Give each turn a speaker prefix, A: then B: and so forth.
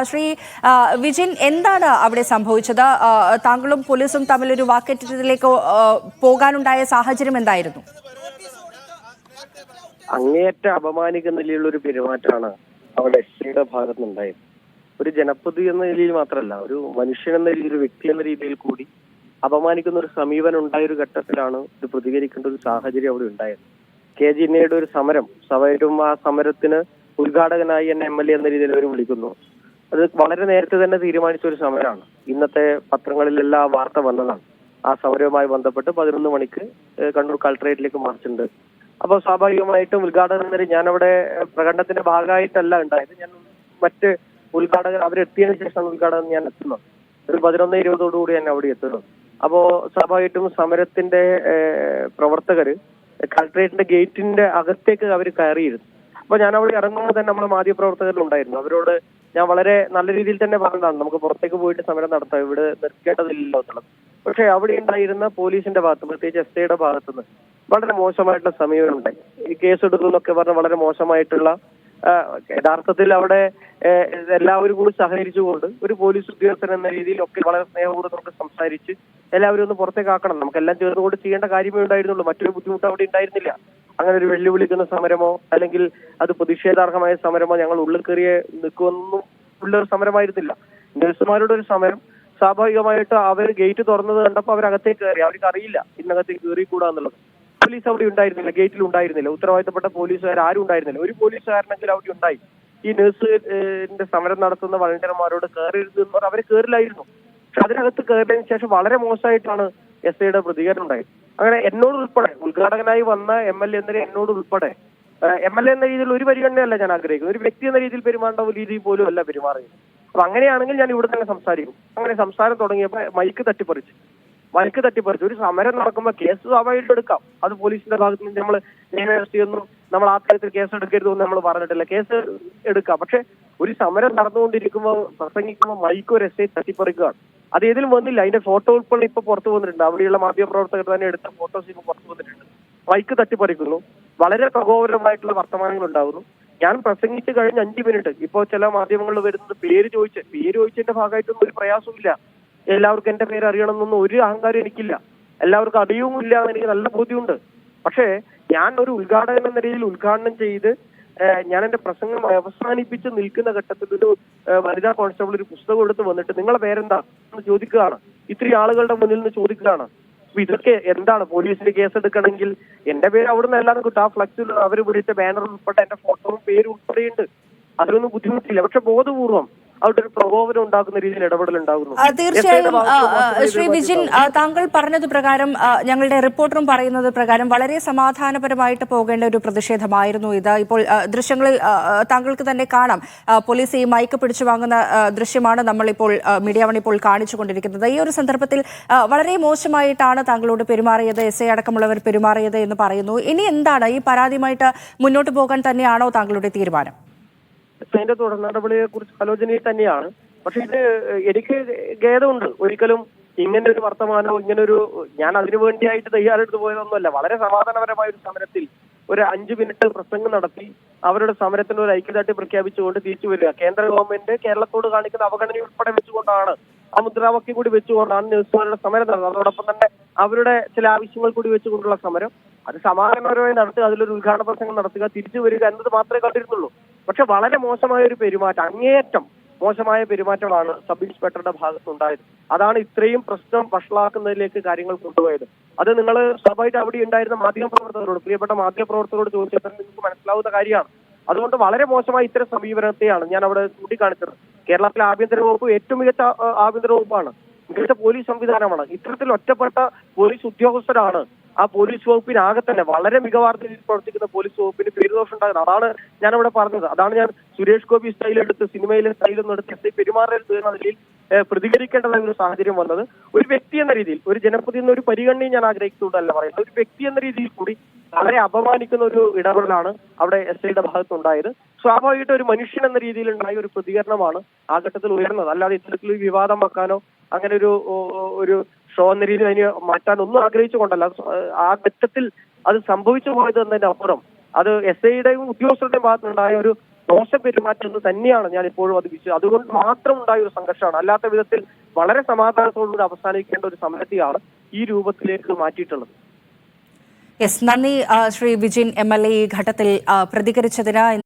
A: ശ്രീ വിജിൻ, എന്താണ് അവിടെ സംഭവിച്ചത്? താങ്കളും പോലീസും തമ്മിലൊരു വാക്കേറ്റത്തിലേക്ക് പോകാനുണ്ടായ സാഹചര്യം എന്തായിരുന്നു?
B: അങ്ങേയറ്റ അപമാനിക്കുന്ന നിലയിലുള്ള ഒരു പെരുമാറ്റമാണ് അവിടെ എസ്ഐയുടെ ഭാഗത്തുനിന്നുണ്ടായത്. ഒരു ജനപ്രതി എന്ന നിലയിൽ മാത്രമല്ല, ഒരു മനുഷ്യൻ എന്ന രീതിയിൽ, ഒരു വ്യക്തി എന്ന രീതിയിൽ കൂടി അപമാനിക്കുന്ന ഒരു സമീപനം ഉണ്ടായ ഒരു ഘട്ടത്തിലാണ് ഇത് പ്രതികരിക്കേണ്ട ഒരു സാഹചര്യം അവിടെ ഉണ്ടായത്. കെ ജിന്നയുടെ ഒരു സമരം, സ്വാഭാവികമായിട്ടും ആ സമരത്തിന് ഉദ്ഘാടകനായി എന്നെ MLA എന്ന രീതിയിൽ അവർ വിളിക്കുന്നു. അത് വളരെ നേരത്തെ തന്നെ തീരുമാനിച്ച ഒരു സമരമാണ്. ഇന്നത്തെ പത്രങ്ങളിലെല്ലാം വാർത്ത വന്നതാണ്. ആ സമരവുമായി ബന്ധപ്പെട്ട് 11 മണിക്ക് കണ്ണൂർ കളക്ടറേറ്റിലേക്ക് മാർച്ചുണ്ട്. അപ്പോൾ സ്വാഭാവികമായിട്ടും ഉദ്ഘാടനം വരെ ഞാൻ അവിടെ പ്രകടനത്തിന്റെ ഭാഗമായിട്ടല്ല ഉണ്ടായത്. ഞാൻ മറ്റ് ഉദ്ഘാടകർ അവരെത്തിയതിനു ശേഷമാണ് ഉദ്ഘാടനം ഞാൻ എത്തുന്നത്. ഒരു 11:20 ഞാൻ അവിടെ എത്തുന്നത്. അപ്പോ സ്വാഭാവികമായിട്ടും സമരത്തിന്റെ പ്രവർത്തകര് കളക്ടറേറ്റിന്റെ ഗേറ്റിന്റെ അകത്തേക്ക് അവർ കയറിയിരുന്നു. അപ്പൊ ഞാൻ അവിടെ ഇറങ്ങുമ്പോൾ തന്നെ നമ്മുടെ മാധ്യമപ്രവർത്തകരിലുണ്ടായിരുന്നു. അവരോട് ഞാൻ വളരെ നല്ല രീതിയിൽ തന്നെ പറഞ്ഞതാണ്, നമുക്ക് പുറത്തേക്ക് പോയിട്ട് സമരം നടത്താം, ഇവിടെ നിർത്തേണ്ടതില്ലല്ലോ എന്നുള്ളത്. പക്ഷെ അവിടെ ഉണ്ടായിരുന്ന പോലീസിന്റെ ഭാഗത്ത്, പ്രത്യേകിച്ച് SIയുടെ ഭാഗത്തുനിന്ന് വളരെ മോശമായിട്ടുള്ള സമീപനം ഉണ്ടായി. ഈ കേസ് എടുക്കുന്നൊക്കെ പറഞ്ഞ വളരെ മോശമായിട്ടുള്ള, യഥാർത്ഥത്തിൽ അവിടെ എല്ലാവരും കൂടി സഹകരിച്ചുകൊണ്ട് ഒരു പോലീസ് ഉദ്യോഗസ്ഥൻ എന്ന രീതിയിൽ ഒക്കെ വളരെ സ്നേഹപൂർവ്വം നമുക്ക് സംസാരിച്ച് എല്ലാവരും ഒന്ന് പുറത്തേക്കാക്കണം, നമുക്കെല്ലാം ചേർന്നുകൊണ്ട് ചെയ്യേണ്ട കാര്യമേ ഉണ്ടായിരുന്നുള്ളൂ. മറ്റൊരു ബുദ്ധിമുട്ട് അവിടെ ഉണ്ടായിരുന്നില്ല. അങ്ങനെ ഒരു വെല്ലുവിളിക്കുന്ന സമരമോ അല്ലെങ്കിൽ അത് പ്രതിഷേധാർഹമായ സമരമോ ഞങ്ങൾ ഉള്ളിൽ കയറിയ നിൽക്കുമെന്നും ഉള്ളൊരു സമരമായിരുന്നില്ല. നഴ്സുമാരുടെ ഒരു സമരം, സ്വാഭാവികമായിട്ട് അവർ ഗേറ്റ് തുറന്നത് കണ്ടപ്പോൾ അവരകത്തേക്ക് കയറി. അവർക്ക് അറിയില്ല ഇന്നകത്തേക്ക് കയറിക്കൂടാന്നുള്ളത്. പോലീസ് അവിടെ ഉണ്ടായിരുന്നില്ല, ഗേറ്റിൽ ഉണ്ടായിരുന്നില്ല. ഉത്തരവാദിത്തപ്പെട്ട പോലീസുകാർ ആരും ഉണ്ടായിരുന്നില്ല. ഒരു പോലീസുകാരനെങ്കിലും അവിടെ ഉണ്ടായി. ഈ നഴ്സിന്റെ സമരം നടത്തുന്ന വളണ്ടിയർമാരോട് കയറരുത് എന്ന് പറഞ്ഞാൽ അവര് കയറില്ലായിരുന്നു. പക്ഷെ അതിനകത്ത് കയറിയതിനു ശേഷം വളരെ മോശമായിട്ടാണ് SIയുടെ പ്രതികരണം ഉണ്ടായത്. അങ്ങനെ എന്നോട് ഉൾപ്പെടെ, ഉദ്ഘാടകനായി വന്ന MLA എന്ന എന്നോട് ഉൾപ്പെടെ, MLA എന്ന രീതിയിൽ ഒരു പരിഗണനയല്ല ഞാൻ ആഗ്രഹിക്കുന്നത്, ഒരു വ്യക്തി എന്ന രീതിയിൽ പെരുമാറേണ്ട ഒരു രീതിയിൽ പോലും അല്ല പെരുമാറുന്നത്. അപ്പൊ അങ്ങനെയാണെങ്കിൽ ഞാൻ ഇവിടെ തന്നെ സംസാരിക്കും. അങ്ങനെ സംസാരം തുടങ്ങിയപ്പോൾ മൈക്ക് തട്ടിപ്പറിച്ചു. ഒരു സമരം നടക്കുമ്പോൾ കേസ് സ്വാഭാവികമായിട്ട് എടുക്കാം. അത് പോലീസിന്റെ ഭാഗത്ത് നിന്ന് നമ്മൾ നിയമവ്യവസ്ഥയൊന്നും നമ്മൾ ആ തരത്തിൽ കേസ് എടുക്കരുതെന്ന് നമ്മൾ പറഞ്ഞിട്ടില്ല. കേസ് എടുക്കാം. പക്ഷെ ഒരു സമരം നടന്നുകൊണ്ടിരിക്കുമ്പോൾ പ്രസംഗിക്കുമ്പോൾ മൈക്ക് ഒരു SI തട്ടിപ്പറിക്കുകയാണ്. അത് ഏതിലും വന്നില്ല. അതിന്റെ ഫോട്ടോ ഉൾപ്പെടെ ഇപ്പൊ പുറത്തു വന്നിട്ടുണ്ട്. അവിടെയുള്ള മാധ്യമപ്രവർത്തകർ തന്നെ എടുത്ത ഫോട്ടോസ് ഇപ്പൊ പുറത്തു വന്നിട്ടുണ്ട്. മൈക്ക് തട്ടിപ്പറിക്കുന്നു, വളരെ പ്രകോപനമായിട്ടുള്ള വർത്തമാനങ്ങൾ ഉണ്ടാകുന്നു. ഞാൻ പ്രസംഗിച്ച് കഴിഞ്ഞ് 5 മിനിറ്റ്, ഇപ്പോ ചില മാധ്യമങ്ങളിൽ വരുന്നത് പേര് ചോദിച്ചതിന്റെ ഭാഗമായിട്ടൊന്നും ഒരു പ്രയാസവും ഇല്ല. എല്ലാവർക്കും എന്റെ പേര് അറിയണമെന്നൊന്നും ഒരു അഹങ്കാരം എനിക്കില്ല. എല്ലാവർക്കും അറിയുമില്ല എന്ന് എനിക്ക് നല്ല ബോധ്യമുണ്ട്. പക്ഷേ ഞാൻ ഒരു ഉദ്ഘാടകൻ എന്ന രീതിയിൽ ഉദ്ഘാടനം ചെയ്ത് ഞാൻ എന്റെ പ്രസംഗം അവസാനിപ്പിച്ച് നിൽക്കുന്ന ഘട്ടത്തിൽ ഒരു വനിതാ കോൺസ്റ്റബിൾ ഒരു പുസ്തകം എടുത്ത് വന്നിട്ട് നിങ്ങളെ പേരെന്താ എന്ന് ചോദിക്കുകയാണ്. ഇത്രയും ആളുകളുടെ മുന്നിൽ നിന്ന് ചോദിക്കുകയാണ്. അപ്പൊ ഇതൊക്കെ എന്താണ്? പോലീസിന് കേസെടുക്കണമെങ്കിൽ എന്റെ പേര് അവിടെ നിന്ന് എല്ലാം കിട്ടും. ആ ഫ്ലക്സിൽ അവർ പിടിച്ച ബാനർ ഉൾപ്പെടെ എന്റെ ഫോട്ടോയും പേര് ഉൾപ്പെടെയുണ്ട്. അതിലൊന്നും ബുദ്ധിമുട്ടില്ല. പക്ഷെ ബോധപൂർവം അവിടെ ഒരു പ്രകോപനം ഉണ്ടാക്കുന്ന രീതിയിൽ ഇടപെടൽ ഉണ്ടാകുന്നു.
A: തീർച്ചയായും ശ്രീ വിജിൻ, താങ്കൾ പറഞ്ഞത് പ്രകാരം, ഞങ്ങളുടെ റിപ്പോർട്ടറും പറയുന്നത് പ്രകാരം വളരെ സമാധാനപരമായിട്ട് പോകേണ്ട ഒരു പ്രതിഷേധമായിരുന്നു ഇത്. ഇപ്പോൾ ദൃശ്യങ്ങളിൽ താങ്കൾക്ക് തന്നെ കാണാം, പോലീസ് ഈ മൈക്ക് പിടിച്ചു വാങ്ങുന്ന ദൃശ്യമാണ് നമ്മളിപ്പോൾ മീഡിയ വൺ ഇപ്പോൾ കാണിച്ചുകൊണ്ടിരിക്കുന്നത്. ഈ ഒരു സന്ദർഭത്തിൽ വളരെ മോശമായിട്ടാണ് താങ്കളോട് പെരുമാറിയത്, SI അടക്കമുള്ളവർ പെരുമാറിയത് എന്ന് പറയുന്നു. ഇനി എന്താണ്? ഈ പരാതിയുമായിട്ട് മുന്നോട്ട് പോകാൻ തന്നെയാണോ താങ്കളുടെ തീരുമാനം?
B: അതിന്റെ തുടർ നടപടിയെ കുറിച്ച് ആലോചനയിൽ തന്നെയാണ്. പക്ഷെ ഇത് എനിക്ക് ഖേദമുണ്ട്. ഒരിക്കലും ഇങ്ങനെ ഒരു വർത്തമാനമോ ഇങ്ങനൊരു, ഞാൻ അതിനു വേണ്ടിയായിട്ട് തയ്യാറെടുത്ത് പോയതൊന്നുമല്ല. വളരെ സമാധാനപരമായ ഒരു സമരത്തിൽ ഒരു 5 മിനിറ്റ് പ്രസംഗം നടത്തി അവരുടെ സമരത്തിന് ഒരു ഐക്യദാർഢ്യം പ്രഖ്യാപിച്ചുകൊണ്ട് തിരിച്ചു വരിക. കേന്ദ്ര ഗവൺമെന്റ് കേരളത്തോട് കാണിക്കുന്ന അവഗണന ഉൾപ്പെടെ വെച്ചുകൊണ്ടാണ്, ആ മുദ്രാവാക്യം കൂടി വെച്ചുകൊണ്ടാണ് നഴ്സുമാരുടെ സമരം നടന്നത്. അതോടൊപ്പം തന്നെ അവരുടെ ചില ആവശ്യങ്ങൾ കൂടി വെച്ചുകൊണ്ടുള്ള സമരം. അത് സമാധാനപരമായി നടത്തുക, അതിലൊരു ഉദ്ഘാടന പ്രസംഗം നടത്തുക, തിരിച്ചു വരിക എന്നത് മാത്രമേ കണ്ടിരുന്നുള്ളൂ. പക്ഷെ വളരെ മോശമായ ഒരു പെരുമാറ്റം, അങ്ങേയറ്റം മോശമായ പെരുമാറ്റമാണ് സബ് ഇൻസ്പെക്ടറുടെ ഭാഗത്തുണ്ടായത്. അതാണ് ഇത്രയും പ്രശ്നം വഷളാക്കുന്നതിലേക്ക് കാര്യങ്ങൾ കൊണ്ടുപോയത്. അത് നിങ്ങൾ സ്വാഭാവികമായിട്ട് അവിടെ ഉണ്ടായിരുന്ന മാധ്യമപ്രവർത്തകരോട്, പ്രിയപ്പെട്ട മാധ്യമപ്രവർത്തകരോട് ചോദിച്ചപ്പോൾ നിങ്ങൾക്ക് മനസ്സിലാവുന്ന കാര്യമാണ്. അതുകൊണ്ട് വളരെ മോശമായ ഇത്തരം സമീപനത്തെയാണ് ഞാൻ അവിടെ ചൂണ്ടിക്കാണിച്ചത്. കേരളത്തിലെ ആഭ്യന്തര വകുപ്പ് ഏറ്റവും മികച്ച ആഭ്യന്തര വകുപ്പാണ്, മികച്ച പോലീസ് സംവിധാനമാണ്. ഇത്തരത്തിൽ ഒറ്റപ്പെട്ട പോലീസ് ഉദ്യോഗസ്ഥരാണ് ആ പോലീസ് വകുപ്പിനാകെ തന്നെ വളരെ മികവാർത്തയിൽ പ്രവർത്തിക്കുന്ന പോലീസ് വകുപ്പിന് പേരുദോഷം ഉണ്ടാകുന്നത്. അതാണ് ഞാനവിടെ പറഞ്ഞത്. അതാണ് ഞാൻ സുരേഷ് ഗോപി സ്റ്റൈലെടുത്ത്, സിനിമയിലെ സ്റ്റൈലൊന്നും എടുത്ത് SI പെരുമാറരുത് എന്ന നിലയിൽ പ്രതികരിക്കേണ്ടതായ ഒരു സാഹചര്യം വന്നത്. ഒരു വ്യക്തി എന്ന രീതിയിൽ, ഒരു ജനപ്രതി എന്ന ഒരു പരിഗണനയും ഞാൻ ആഗ്രഹിച്ചുകൊണ്ടല്ല പറയുന്നത്. ഒരു വ്യക്തി എന്ന രീതിയിൽ കൂടി വളരെ അപമാനിക്കുന്ന ഒരു ഇടപെടലാണ് അവിടെ SIയുടെ ഭാഗത്തുണ്ടായത്. സ്വാഭാവികമായിട്ട് ഒരു മനുഷ്യൻ എന്ന രീതിയിൽ ഉണ്ടായ ഒരു പ്രതികരണമാണ് ആ ഘട്ടത്തിൽ ഉയർന്നത്. അല്ലാതെ ഇത്തരത്തിലൊരു വിവാദം വെക്കാനോ അങ്ങനെ ഒരു ഷോ എന്ന രീതിയിൽ അതിന് മാറ്റാൻ ഒന്നും ആഗ്രഹിച്ചുകൊണ്ടല്ല. ആ ഘട്ടത്തിൽ അത് സംഭവിച്ചു പോയത് എന്നതിന്റെ അപ്പുറം അത് SIയുടെയും ഉദ്യോഗസ്ഥരുടെയും ഭാഗത്തുനിന്നുണ്ടായ ഒരു മോശം പെരുമാറ്റം എന്ന് തന്നെയാണ് ഞാൻ ഇപ്പോഴും അത് അതുകൊണ്ട് മാത്രം ഉണ്ടായ ഒരു സംഘർഷമാണ്. അല്ലാത്ത വിധത്തിൽ വളരെ സമാധാനത്തോടുകൂടി അവസാനിക്കേണ്ട ഒരു സമരത്തെയാണ് ഈ രൂപത്തിലേക്ക് മാറ്റിയിട്ടുള്ളത്.
A: യെസ്, നന്ദി ശ്രീ വിജിൻ MLA ഈ ഘട്ടത്തിൽ പ്രതികരിച്ചതിന്.